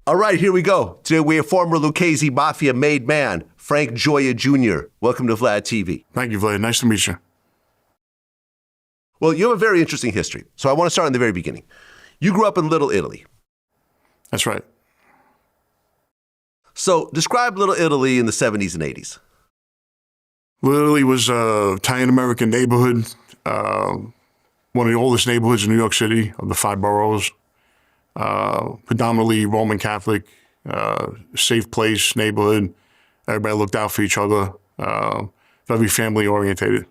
All right, here we go. Today we have former Lucchese Mafia made man, Frank Gioia Jr. Welcome to Vlad TV. Thank you, Vlad. Nice to meet you. Well, you have a very interesting history, so I want to start in the very beginning. You grew up in Little Italy. That's right. So describe Little Italy in the 70s and 80s. Little Italy was an Italian-American neighborhood, one of the oldest neighborhoods in New York City of the 5 boroughs. Predominantly Roman Catholic, safe place, neighborhood. Everybody looked out for each other, very family orientated.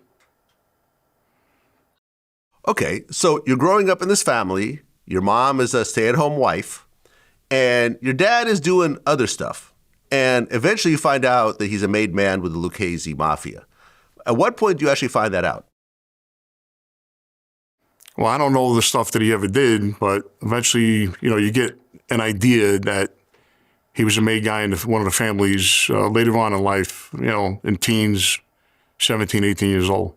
Okay, so you're growing up in this family. Your mom is a stay-at-home wife, and your dad is doing other stuff. And eventually you find out that he's a made man with the Lucchese Mafia. At what point do you actually find that out? Well, I don't know the stuff that he ever did, but eventually, you get an idea that he was a made guy in one of the families later on in life, in teens, 17, 18 years old.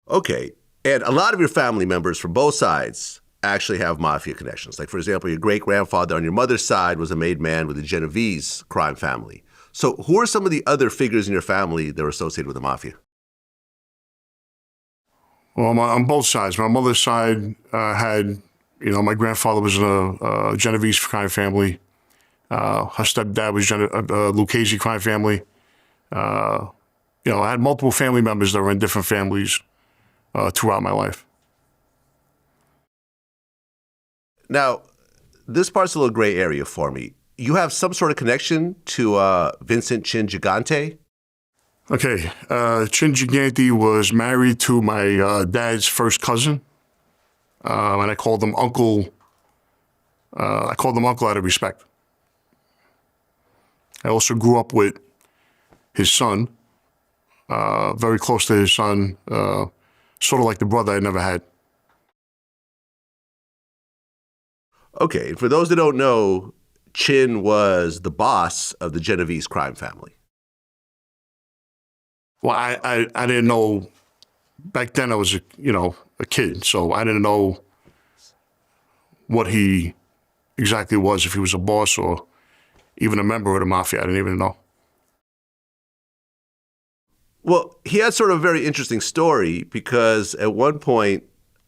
Okay, and a lot of your family members from both sides actually have mafia connections. Like, for example, your great-grandfather on your mother's side was a made man with the Genovese crime family. So who are some of the other figures in your family that are associated with the mafia? Well, on both sides. My mother's side had, my grandfather was in a Genovese crime family. Her stepdad was a Lucchese crime family. I had multiple family members that were in different families throughout my life. Now, this part's a little gray area for me. You have some sort of connection to Vincent Chin Gigante? Okay, Chin Gigante was married to my dad's first cousin, and I called him uncle. I called him uncle out of respect. I also grew up with his son, very close to his son, sort of like the brother I never had. Okay, and for those that don't know, Chin was the boss of the Genovese crime family. Well, I didn't know. Back then I was a kid, so I didn't know what he exactly was, if he was a boss or even a member of the mafia. I didn't even know. Well, he had sort of a very interesting story because at one point,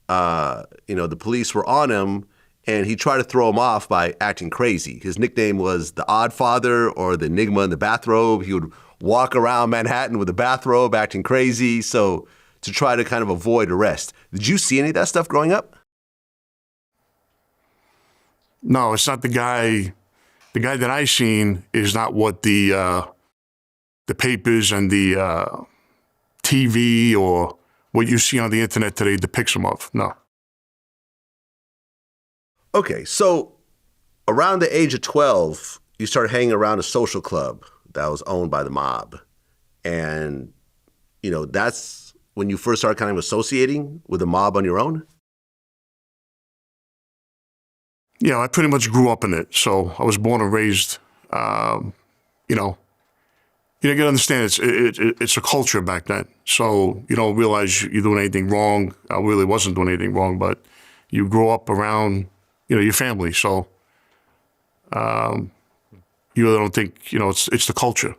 the police were on him and he tried to throw him off by acting crazy. His nickname was the Odd Father or the Enigma in the bathrobe. He would walk around Manhattan with a bathrobe acting crazy, so to try to kind of avoid arrest. Did you see any of that stuff growing up? No, it's not the guy. The guy that I seen is not what the papers and the TV or what you see on the internet today depicts him of. No. Okay, so around the age of 12, you started hanging around a social club that was owned by the mob. And, that's when you first started kind of associating with the mob on your own? Yeah, I pretty much grew up in it. So I was born and raised, you got to understand it's a culture back then. So you don't realize you're doing anything wrong. I really wasn't doing anything wrong, but you grow up around, your family. So you really don't think, it's the culture.